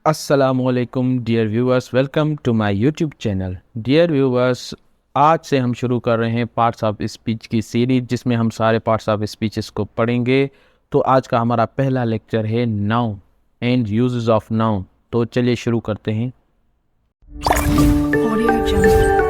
अस्सलामुअलैकुम dear viewers, welcome to my YouTube channel. Dear viewers, आज से हम शुरू कर रहे हैं पार्ट्स ऑफ स्पीच की सीरीज, जिसमें हम सारे पार्ट्स ऑफ स्पीचेस को पढ़ेंगे। तो आज का हमारा पहला लेक्चर है noun and uses of noun. तो चलिए शुरू करते हैं। Audio Jungle.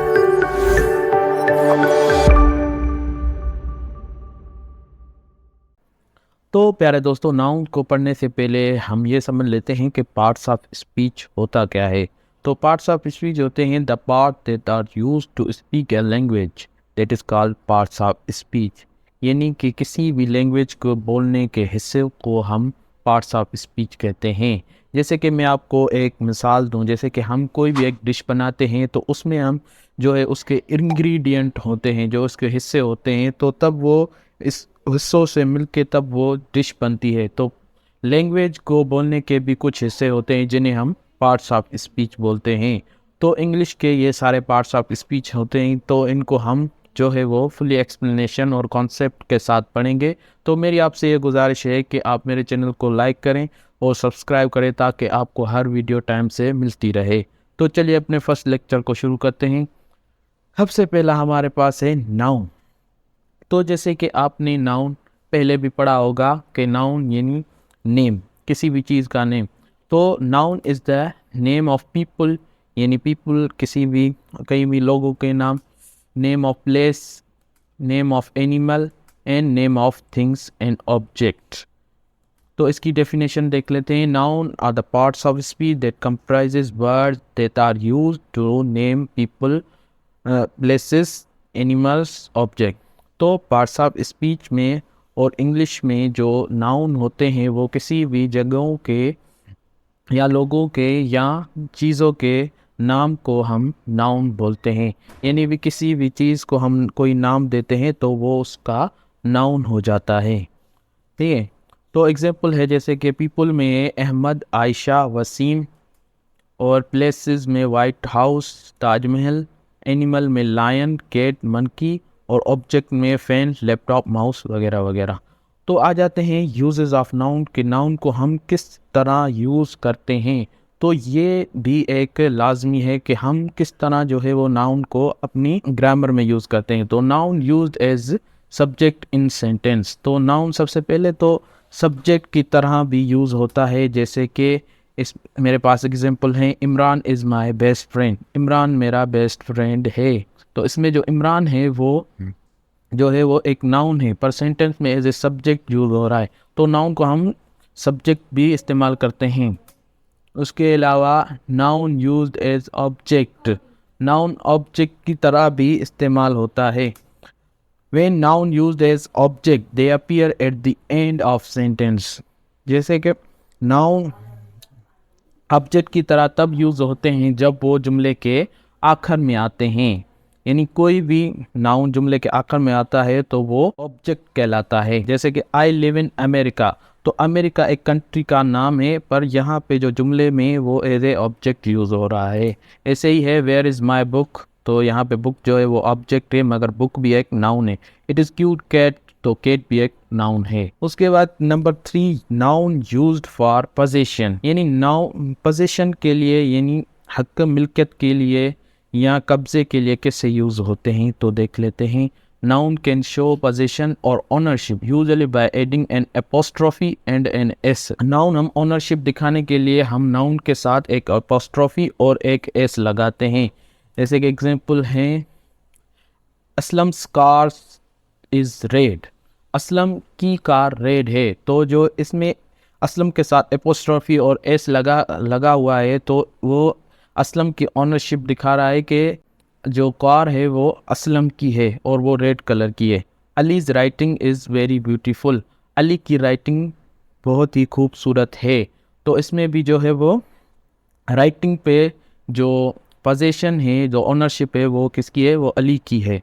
तो प्यारे दोस्तों, नाउन को पढ़ने से पहले हम ये समझ लेते हैं कि पार्ट्स ऑफ स्पीच होता क्या है। तो पार्ट्स ऑफ स्पीच होते हैं the part that are used to speak a language that is called parts of speech. यानी कि किसी भी लैंग्वेज को बोलने के हिस्से को हम पार्ट्स ऑफ स्पीच कहते हैं। जैसे कि मैं आपको एक मिसाल दूं, जैसे कि हम कोई भी एक डिश बनाते हैं तो उसमें हम जो है उसके इंग्रेडिएंट होते हैं, जो उसके हिस्से होते हैं, तो तब वो इस हिस्सों से मिलके तब वो डिश बनती है। तो लैंग्वेज को बोलने के भी कुछ हिस्से होते हैं जिन्हें हम पार्ट्स ऑफ स्पीच बोलते हैं। तो इंग्लिश के ये सारे पार्ट्स ऑफ स्पीच होते हैं, तो इनको हम जो है वो फुली एक्सप्लेनेशन और कॉन्सेप्ट के साथ पढ़ेंगे। तो मेरी आपसे ये गुजारिश है कि आप मेरे चैनल को लाइक करें और सब्सक्राइब करें ताकि आपको हर वीडियो टाइम से मिलती रहे। तो चलिए अपने फर्स्ट लेक्चर को शुरू करते हैं। सबसे पहला हमारे पास है नाउन। तो जैसे कि आपने नाउन पहले भी पढ़ा होगा कि नाउन यानी नेम, किसी भी चीज़ का नेम। तो noun is the name of people, यानी पीपल किसी भी कई भी लोगों के नाम, name of place, name of animal and name of things and object. तो इसकी डेफिनेशन देख लेते हैं। Noun are the parts of speech that comprises words that are used to name people, places, animals, object. तो parts of speech में और English में जो नाउन होते हैं वो किसी भी जगहों के या लोगों के या चीज़ों के नाम को हम नाउन बोलते हैं। यानी भी किसी भी चीज़ को हम कोई नाम देते हैं तो वो उसका नाउन हो जाता है। ठीक है। तो एग्जांपल है जैसे कि पीपल में अहमद, आयशा, वसीम, और प्लेसेस में वाइट हाउस, ताजमहल, एनिमल में लायन, कैट, मंकी, और ऑब्जेक्ट में फैन, लैपटॉप, माउस वगैरह वगैरह। तो आ जाते हैं यूजेस ऑफ नाउन के, नाउन को हम किस तरह यूज़ करते हैं। तो ये भी एक लाजमी है कि हम किस तरह जो है वो नाउन को अपनी ग्रामर में यूज़ करते हैं। तो noun used as subject in sentence. तो नाउन सबसे पहले तो सब्जेक्ट की तरह भी यूज़ होता है। जैसे कि इस मेरे पास एग्जांपल है, Imran is my best friend. Imran मेरा बेस्ट फ्रेंड है। तो इसमें जो इमरान है वो जो है वो एक नाउन है, पर सेंटेंस में एज ए सब्जेक्ट यूज हो रहा है। तो नाउन को हम सब्जेक्ट भी इस्तेमाल करते हैं। उसके अलावा noun used as object, noun object की तरह भी इस्तेमाल होता है। When noun used as object, they appear at the end of sentence। जैसे कि नाउन ऑब्जेक्ट की तरह तब यूज़ होते हैं जब वो जुमले के आखिर में आते हैं। यानी कोई भी नाउन जुमले के आखिर में आता है तो वो ऑब्जेक्ट कहलाता है। जैसे कि आई लिव इन अमेरिका। तो अमेरिका एक कंट्री का नाम है, पर यहाँ पे जो जुमले में वो एज ए ऑब्जेक्ट यूज़ हो रहा है। ऐसे ही है वेयर इज़ माई बुक। तो यहाँ पे बुक जो है वो ऑब्जेक्ट है, मगर बुक भी एक नाउन है। It is cute cat. तो कैट भी एक नाउन है। उसके बाद number 3, noun used for position. यानी नाउन पोजीशन के लिए, यानी हक मिल्कियत के लिए या कब्जे के लिए कैसे यूज़ होते हैं तो देख लेते हैं। नाउन कैन शो पोजीशन और ownership usually by adding an apostrophe and an S. Noun हम ओनरशिप दिखाने के लिए हम नाउन के साथ एक एपोस्ट्रोफी और एक एस लगाते हैं। जैसे कि एग्जांपल हैं, Aslam's car is red. Aslam की कार रेड है। तो जो इसमें असलम के साथ एपोस्ट्रोफी और एस लगा हुआ है तो वो असलम की ऑनरशिप दिखा रहा है कि जो कार है वो असलम की है और वो रेड कलर की है। Ali's writing is very beautiful. Ali की राइटिंग बहुत ही खूबसूरत है। तो इसमें भी जो है वो राइटिंग पे जो पोजीशन है, जो ओनरशिप है, वो किसकी है, वो अली की है।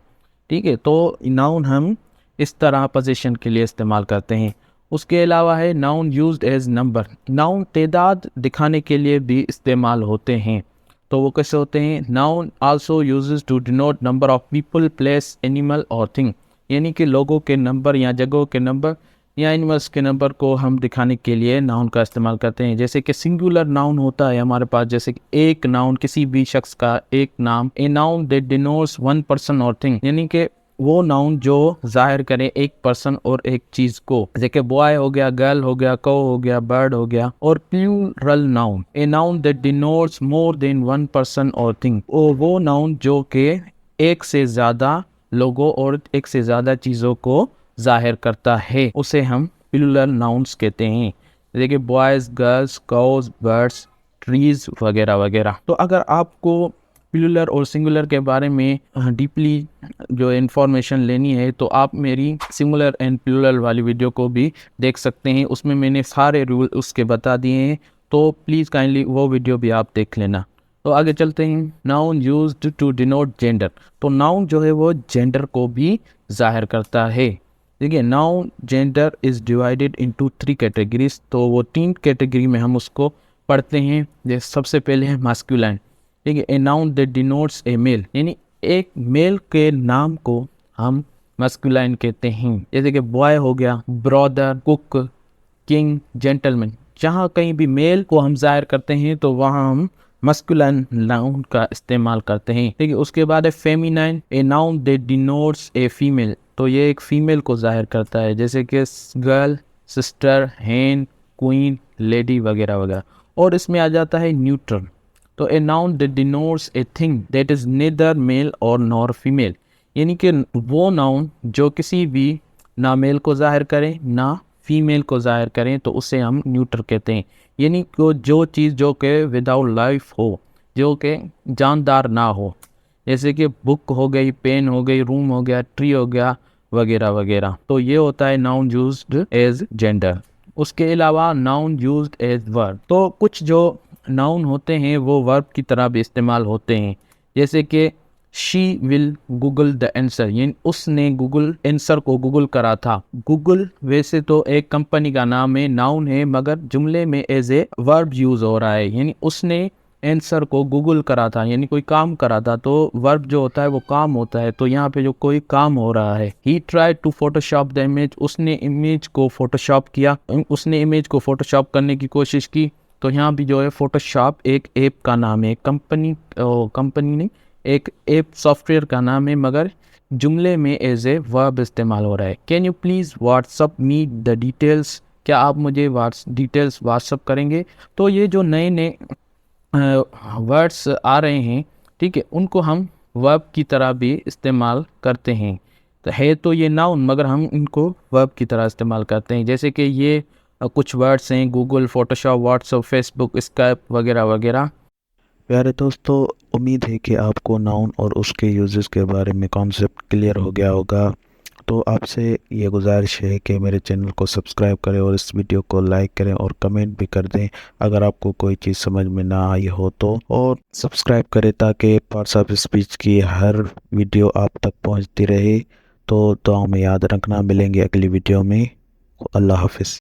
ठीक है। तो नाउन हम इस तरह पोजीशन के लिए इस्तेमाल करते हैं। उसके अलावा है noun used as number. Noun तादाद दिखाने के लिए भी इस्तेमाल होते हैं। तो वो कैसे होते हैं? Noun also uses to denote number of people, place, animal और थिंग। यानी कि लोगों के नंबर या जगहों के नंबर या एनिमल्स के नंबर को हम दिखाने के लिए नाउन का इस्तेमाल करते हैं। जैसे कि सिंगुलर नाउन होता है हमारे पास, जैसे कि एक नाउन, किसी भी शख्स का एक नाम। ए noun that denotes one person और थिंग, यानी कि वो नाउन जो जाहिर करे एक पर्सन और एक चीज को, जैसे बॉय हो गया, गर्ल हो गया, कौ हो गया, बर्ड हो गया। और plural noun, a noun that denotes more than one person और थिंग, वो नाउन जो के एक से ज्यादा लोगों और एक से ज्यादा चीजों को जाहिर करता है, उसे हम प्लूरल नाउन्स कहते हैं। जैसे कि boys, girls, cows, birds, trees वगैरह वगैरह। तो अगर आपको प्लूरल और सिंगुलर के बारे में डीपली जो इन्फॉर्मेशन लेनी है तो आप मेरी सिंगुलर एंड प्लूरल वाली वीडियो को भी देख सकते हैं, उसमें मैंने सारे रूल उसके बता दिए हैं, तो प्लीज़ काइंडली वो वीडियो भी आप देख लेना। तो आगे चलते हैं। Noun used to denote gender, तो नाउन जो है वो जेंडर को भी जाहिर करता है। देखिए, noun gender is divided into 3 categories, तो वो 3 कैटेगरी में हम उसको पढ़ते हैं। जैसे सबसे पहले है मास्कुलाइन, ठीक है, a noun that denotes a male, यानी एक मेल के नाम को हम मास्कुलाइन कहते हैं। जैसे कि बॉय हो गया, ब्रदर, कुक, किंग, जेंटलमैन। जहाँ कहीं भी मेल को हम जाहिर करते हैं तो वहाँ हम मस्कुलाइन नाउन का इस्तेमाल करते हैं। ठीक है, उसके बाद है feminine, A noun that denotes a female, तो ये एक फीमेल को जाहिर करता है, जैसे कि girl, sister, hen, queen, lady वगैरह वगैरह। और इसमें आ जाता है न्यूट्रल, तो a noun that denotes a thing that is neither male और नॉर फीमेल, यानी कि वो नाउन जो किसी भी ना मेल को जाहिर करे ना फीमेल को जाहिर करें तो उसे हम न्यूट्रल कहते हैं। यानी कि जो चीज़ जो कि विदाउट लाइफ हो, जो कि जानदार ना हो, जैसे कि बुक हो गई, पेन हो गई, रूम हो गया, ट्री हो गया वगैरह वगैरह। तो ये होता है नाउन यूज्ड एज जेंडर। उसके अलावा नाउन यूज्ड एज वर्ब, तो कुछ जो नाउन होते हैं वो वर्ब की तरह भी इस्तेमाल होते हैं। जैसे कि she will Google the answer, यानी उसने गूगल आंसर को गूगल करा था। गूगल वैसे तो एक कंपनी का नाम है, नाउन है, मगर जुमले में एज ए वर्ब यूज हो रहा है, यानी उसने आंसर को गूगल करा था, यानी कोई काम करा था। तो वर्ब जो होता है वो काम होता है, तो यहाँ पे जो कोई काम हो रहा है। He try to photoshop the image, उसने इमेज को फोटोशॉप किया, उसने इमेज को फोटोशॉप करने की कोशिश की। तो यहाँ भी जो है फोटोशॉप एक ऐप का नाम है, कंपनी नहीं, एक ऐप सॉफ्टवेयर का नाम है, मगर जुमले में एज ए वर्ब इस्तेमाल हो रहा है। Can you please WhatsApp me the details, क्या आप मुझे डिटेल्स व्हाट्सअप करेंगे। तो ये जो नए नए वर्ड्स आ रहे हैं, ठीक है, उनको हम वर्ब की तरह भी इस्तेमाल करते हैं। तो है तो ये नाउन, मगर हम इनको वर्ब की तरह इस्तेमाल करते हैं। जैसे कि ये कुछ वर्ड्स हैं, Google, Photoshop, WhatsApp, Facebook, Skype वगैरह वगैरह। प्यारे दोस्तों, उम्मीद है कि आपको नाउन और उसके यूजेस के बारे में कॉन्सेप्ट क्लियर हो गया होगा। तो आपसे ये गुजारिश है कि मेरे चैनल को सब्सक्राइब करें और इस वीडियो को लाइक करें और कमेंट भी कर दें अगर आपको कोई चीज़ समझ में ना आई हो तो, और सब्सक्राइब करें ताकि पार्ट्स ऑफ स्पीच की हर वीडियो आप तक पहुंचती रहे। तो दुआ में याद रखना, मिलेंगे अगली वीडियो में। अल्लाह हाफिज़।